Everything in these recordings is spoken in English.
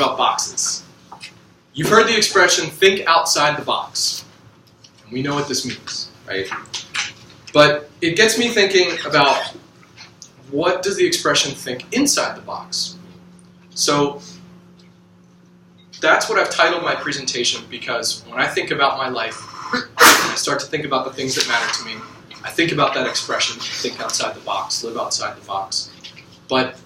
about boxes. You've heard the expression, think outside the box. And we know what this means, right? But it gets me thinking about what does the expression think inside the box mean? So that's what I've titled my presentation, because when I think about my life, I start to think about the things that matter to me. I think about that expression, think outside the box, live outside the box. But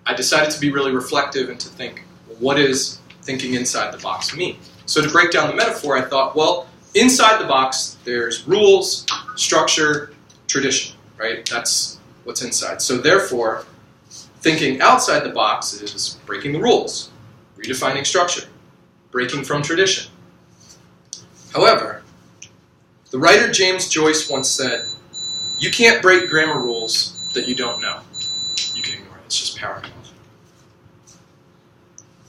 I decided to be really reflective and to think, what does thinking inside the box mean? So to break down the metaphor, I thought, well, inside the box, there's rules, structure, tradition, right? That's what's inside. So therefore, thinking outside the box is breaking the rules, redefining structure, breaking from tradition. However, the writer James Joyce once said, you can't break grammar rules that you don't know. You can ignore it, it's just paragraph.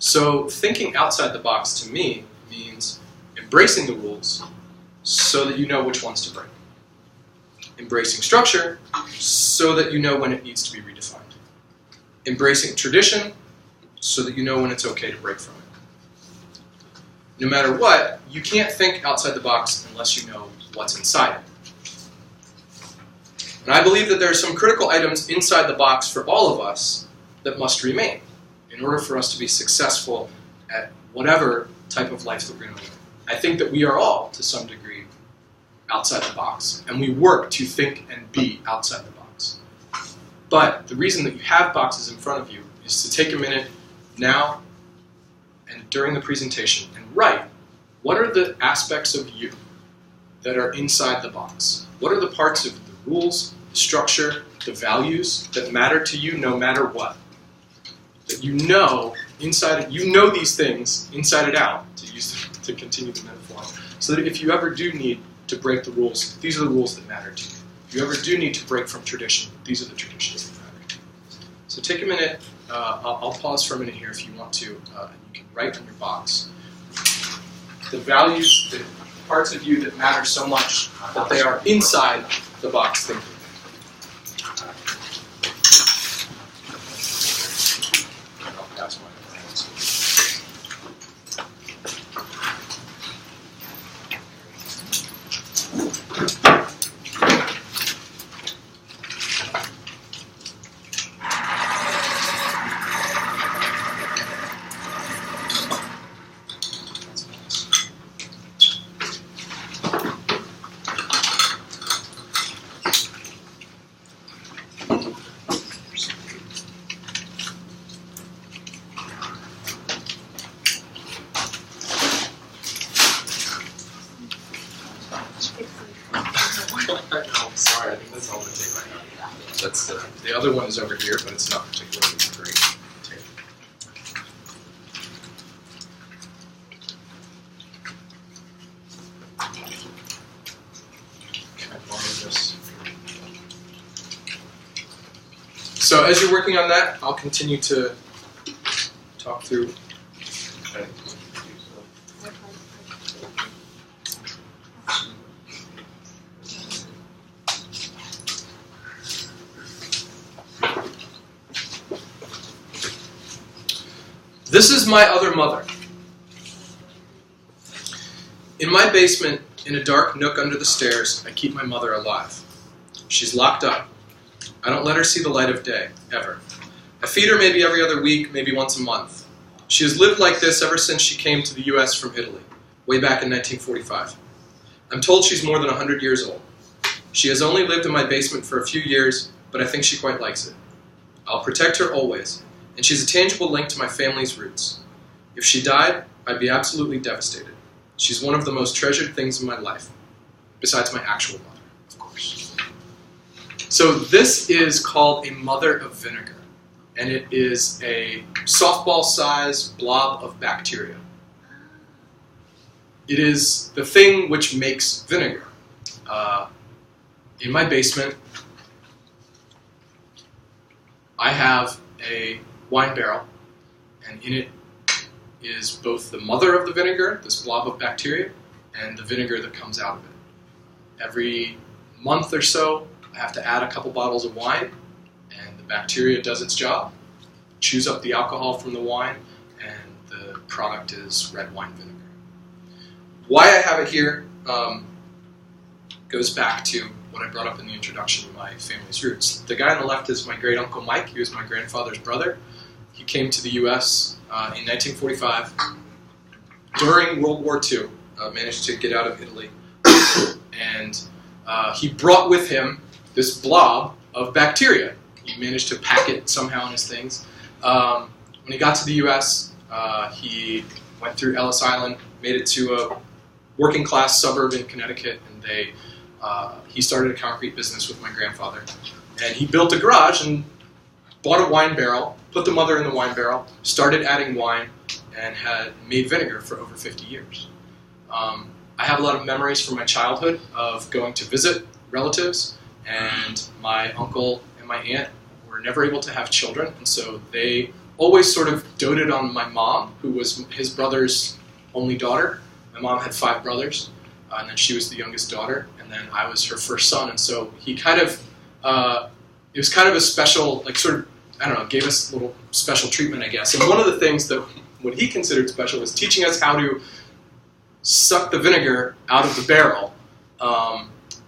So thinking outside the box to me means embracing the rules so that you know which ones to break. Embracing structure so that you know when it needs to be redefined. Embracing tradition so that you know when it's okay to break from it. No matter what, you can't think outside the box unless you know what's inside it. And I believe that there are some critical items inside the box for all of us that must remain in order for us to be successful at whatever type of life that we're going to live. I think that we are all, to some degree, outside the box, and we work to think and be outside the box. But the reason that you have boxes in front of you is to take a minute now and during the presentation and write, what are the aspects of you that are inside the box? What are the parts of the rules, the structure, the values that matter to you no matter what? That you know inside, you know these things inside and out, to continue the metaphor, so that if you ever do need to break the rules, these are the rules that matter to you. If you ever do need to break from tradition, these are the traditions that matter to you. So take a minute, I'll pause for a minute here if you want to, and you can write on your box the values, the parts of you that matter so much that they are inside the box thinking. Sorry, I think that's all the tape I have. That's the other one is over here, but it's not particularly great tape. Can I borrow this? So as you're working on that, I'll continue to talk through. Okay. This is my other mother. In my basement, in a dark nook under the stairs, I keep my mother alive. She's locked up. I don't let her see the light of day, ever. I feed her maybe every other week, maybe once a month. She has lived like this ever since she came to the U.S. from Italy, way back in 1945. I'm told she's more than 100 years old. She has only lived in my basement for a few years, but I think she quite likes it. I'll protect her always, and she's a tangible link to my family's roots. If she died, I'd be absolutely devastated. She's one of the most treasured things in my life, besides my actual mother, of course. So this is called a mother of vinegar, and it is a softball-sized blob of bacteria. It is the thing which makes vinegar. In my basement, I have a wine barrel, and in it is both the mother of the vinegar, this blob of bacteria, and the vinegar that comes out of it. Every month or so, I have to add a couple bottles of wine, and the bacteria does its job, chews up the alcohol from the wine, and the product is red wine vinegar. Why I have it here goes back to what I brought up in the introduction, my family's roots. The guy on the left is my great uncle Mike. He was my grandfather's brother. He came to the U.S. In 1945 during World War II. Managed to get out of Italy, and he brought with him this blob of bacteria. He managed to pack it somehow in his things. When he got to the U.S., he went through Ellis Island, made it to a working class suburb in Connecticut, and he started a concrete business with my grandfather. And he built a garage and bought a wine barrel, put the mother in the wine barrel, started adding wine, and had made vinegar for over 50 years. I have a lot of memories from my childhood of going to visit relatives, and my uncle and my aunt were never able to have children, and so they always sort of doted on my mom, who was his brother's only daughter. My mom had 5 brothers, and then she was the youngest daughter, and then I was her first son, and so he kind of, it was kind of a special, like sort of, I don't know, gave us a little special treatment, I guess. And one of the things that what he considered special was teaching us how to suck the vinegar out of the barrel.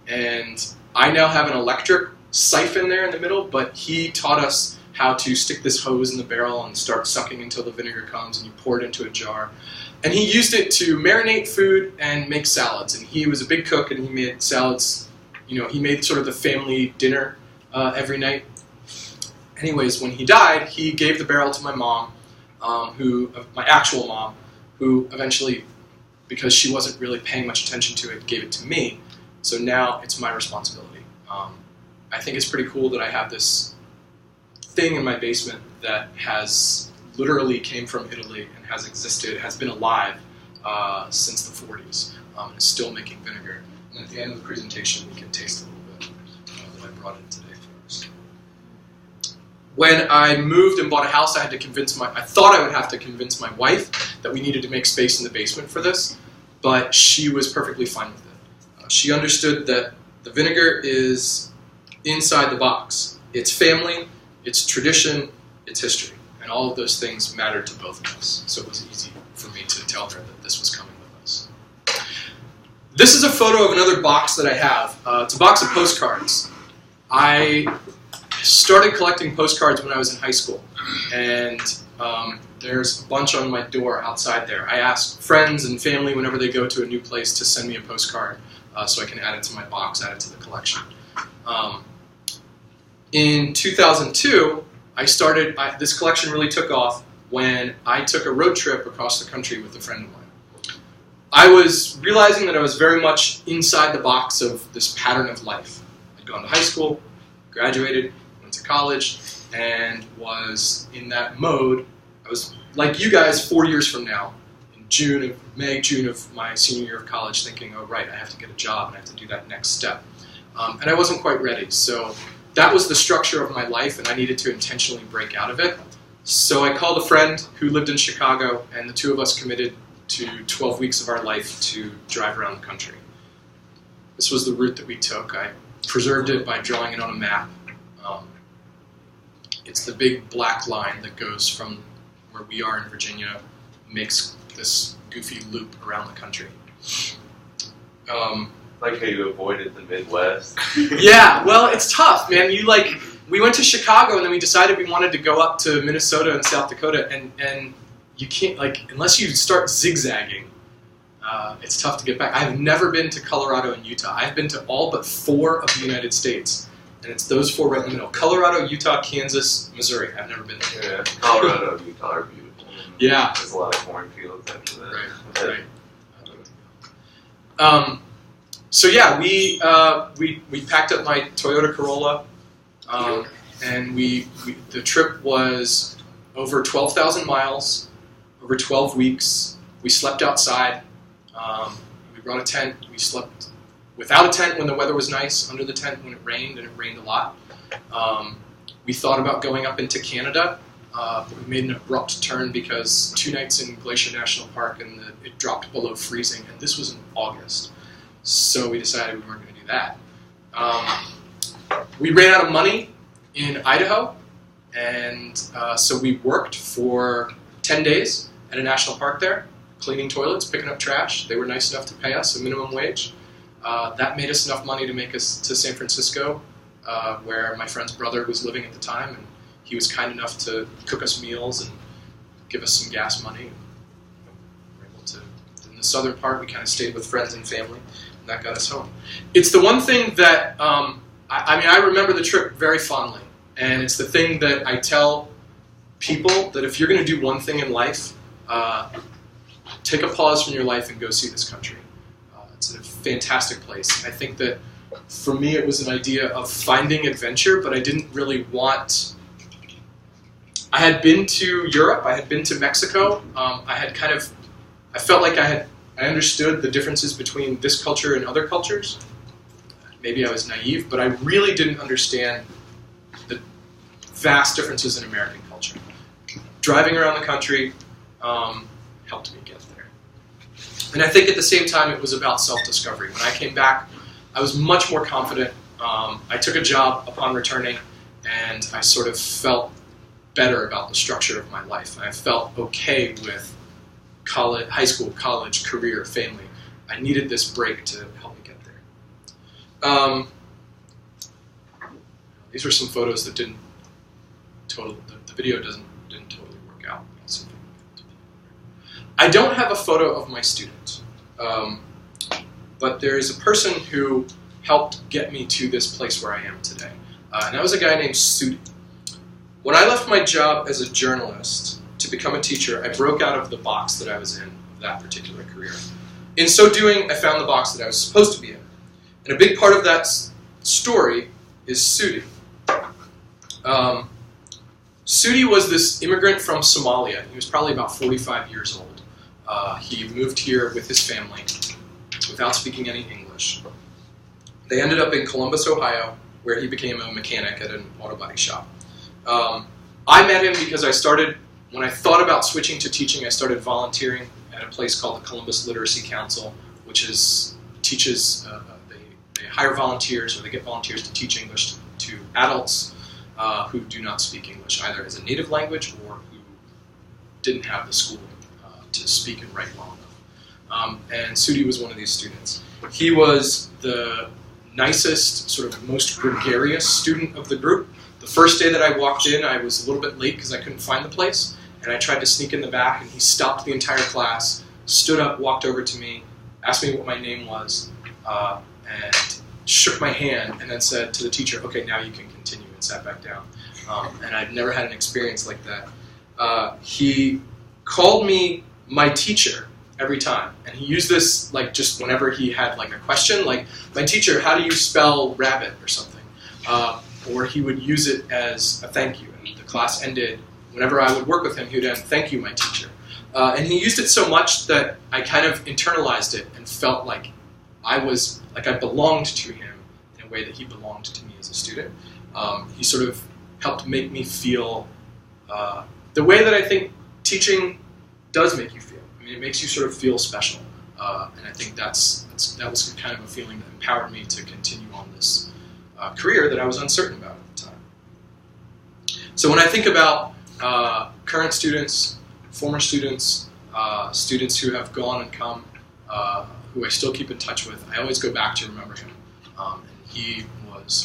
And I now have an electric siphon there in the middle, but he taught us how to stick this hose in the barrel and start sucking until the vinegar comes, and you pour it into a jar. And he used it to marinate food and make salads. And he was a big cook, and he made salads. You know, he made sort of the family dinner every night. Anyways, when he died, he gave the barrel to my mom, my actual mom, who eventually, because she wasn't really paying much attention to it, gave it to me. So now it's my responsibility. I think it's pretty cool that I have this thing in my basement that has literally came from Italy and has existed, has been alive since the 40s, and is still making vinegar. And at the end of the presentation, we can taste a little bit that I brought in today for us. When I moved and bought a house, I thought I would have to convince my wife that we needed to make space in the basement for this, but she was perfectly fine with it. She understood that the vinegar is inside the box. It's family, it's tradition, it's history, and all of those things mattered to both of us. So it was easy for me to tell her that this was coming with us. This is a photo of another box that I have. It's a box of postcards. I started collecting postcards when I was in high school, and there's a bunch on my door outside there. I ask friends and family whenever they go to a new place to send me a postcard so I can add it to my box, add it to the collection. In 2002, this collection really took off when I took a road trip across the country with a friend of mine. I was realizing that I was very much inside the box of this pattern of life. I'd gone to high school, graduated, went to college, and was in that mode. I was like you guys 4 years from now, in June of my senior year of college, thinking, oh right, I have to get a job and I have to do that next step. And I wasn't quite ready, so that was the structure of my life, and I needed to intentionally break out of it. So I called a friend who lived in Chicago, and the two of us committed to 12 weeks of our life to drive around the country. This was the route that we took. I preserved it by drawing it on a map. It's the big black line that goes from where we are in Virginia, makes this goofy loop around the country. Like how you avoided the Midwest. Yeah, well, it's tough, man. We went to Chicago, and then we decided we wanted to go up to Minnesota and South Dakota, and you can't, unless you start zigzagging, it's tough to get back. I've never been to Colorado and Utah. I've been to all but 4 of the United States, and it's those 4 right in the middle. Colorado, Utah, Kansas, Missouri. I've never been there. Yeah, Colorado and Utah are beautiful. Yeah. There's a lot of cornfields after that. Right. So yeah, we packed up my Toyota Corolla, and the trip was over 12,000 miles, over 12 weeks. We slept outside. We brought a tent. We slept without a tent when the weather was nice, under the tent when it rained, and it rained a lot. We thought about going up into Canada, but we made an abrupt turn because 2 nights in Glacier National Park and it dropped below freezing, and this was in August. So we decided we weren't going to do that. We ran out of money in Idaho, and so we worked for 10 days at a national park there, cleaning toilets, picking up trash. They were nice enough to pay us a minimum wage. That made us enough money to make us to San Francisco, where my friend's brother was living at the time, and he was kind enough to cook us meals and give us some gas money. We were able to, in the southern part, we kind of stayed with friends and family, and that got us home. It's the one thing that, I remember the trip very fondly, and it's the thing that I tell people that if you're going to do one thing in life, take a pause from your life and go see this country. It's a fantastic place. I think that for me it was an idea of finding adventure, but I didn't really want... I had been to Europe, I had been to Mexico, I felt like I understood the differences between this culture and other cultures. Maybe I was naive, but I really didn't understand the vast differences in American culture. Driving around the country helped me get there. And I think at the same time it was about self-discovery. When I came back, I was much more confident. I took a job upon returning, and I sort of felt better about the structure of my life. I felt okay with college, high school, college, career, family. I needed this break to help me get there. These were some photos that didn't totally, the video didn't totally work out. I don't have a photo of my student, but there is a person who helped get me to this place where I am today. And that was a guy named Sudi. When I left my job as a journalist to become a teacher, I broke out of the box that I was in, of that particular career. In so doing, I found the box that I was supposed to be in. And a big part of that story is Sudi. Sudi was this immigrant from Somalia. He was probably about 45 years old. He moved here with his family without speaking any English. They ended up in Columbus, Ohio, where he became a mechanic at an auto body shop. I met him because when I thought about switching to teaching, I started volunteering at a place called the Columbus Literacy Council, which teaches, they hire volunteers, or they get volunteers to teach English to adults who do not speak English, either as a native language or who didn't have the schooling to speak and write well enough. And Sudi was one of these students. He was the nicest, sort of most gregarious student of the group. The first day that I walked in, I was a little bit late because I couldn't find the place, and I tried to sneak in the back, and he stopped the entire class, stood up, walked over to me, asked me what my name was, and shook my hand, and then said to the teacher, "Okay, now you can continue," and sat back down. And I'd never had an experience like that. He called me my teacher every time, and he used this like just whenever he had like a question, like, "My teacher, how do you spell rabbit?" or something. Or he would use it as a thank you. And the class ended, whenever I would work with him, he would end, "Thank you, my teacher." And he used it so much that I kind of internalized it and felt like I belonged to him in a way that he belonged to me as a student. He sort of helped make me feel the way that I think teaching does make you feel. I mean, it makes you sort of feel special. And I think that was kind of a feeling that empowered me to continue on this career that I was uncertain about at the time. So when I think about current students, former students, students who have gone and come, who I still keep in touch with, I always go back to remember him. And he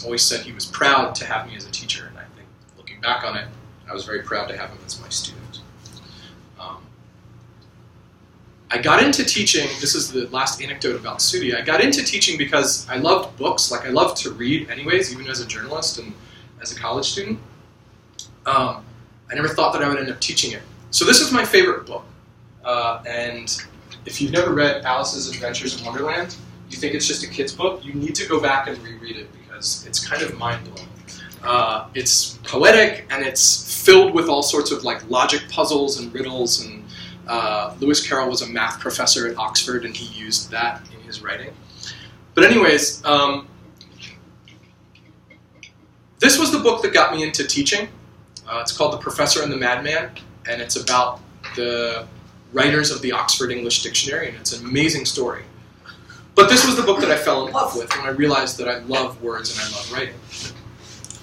always said he was proud to have me as a teacher, and I think looking back on it, I was very proud to have him as my student. I got into teaching, this is the last anecdote about Sudi, I got into teaching because I loved books, like I loved to read anyways, even as a journalist and as a college student. I never thought that I would end up teaching it. So this is my favorite book, and if you've never read Alice's Adventures in Wonderland, you think it's just a kid's book, you need to go back and reread it because it's kind of mind-blowing. It's poetic, and it's filled with all sorts of like logic puzzles and riddles, and Lewis Carroll was a math professor at Oxford, and he used that in his writing. But anyways, this was the book that got me into teaching. It's called The Professor and the Madman, and it's about the writers of the Oxford English Dictionary, and it's an amazing story. But this was the book that I fell in love with when I realized that I love words and I love writing.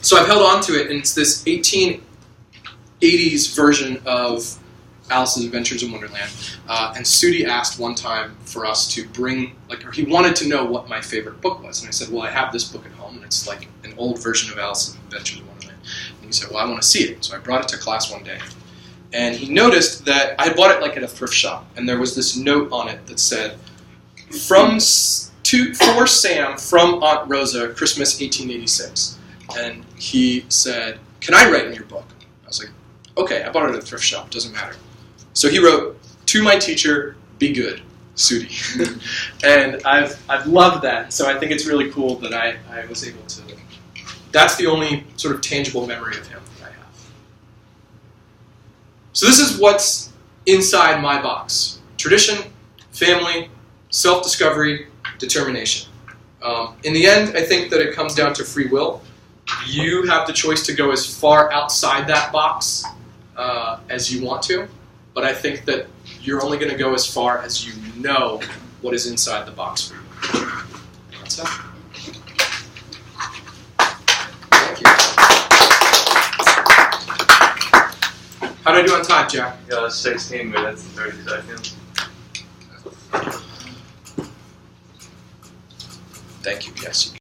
So I've held on to it, and it's this 1880s version of Alice's Adventures in Wonderland, and Sudi asked one time for us to bring, or he wanted to know what my favorite book was, and I said, well, I have this book at home, and it's like an old version of Alice's Adventures in Wonderland. And he said, well, I want to see it, so I brought it to class one day, and he noticed that I bought it like at a thrift shop, and there was this note on it that said, for Sam from Aunt Rosa, Christmas 1886, and he said, can I write in your book? I was like, okay, I bought it at a thrift shop, doesn't matter. So he wrote, to my teacher, be good, Sudi. And I've loved that, so I think it's really cool that I was able to, that's the only sort of tangible memory of him that I have. So this is what's inside my box. Tradition, family, self-discovery, determination. In the end, I think that it comes down to free will. You have the choice to go as far outside that box as you want to, but I think that you're only going to go as far as you know what is inside the box for you. That's it. Thank you. How did I do on time, Jack? 16 minutes and 30 seconds. Thank you. Yes.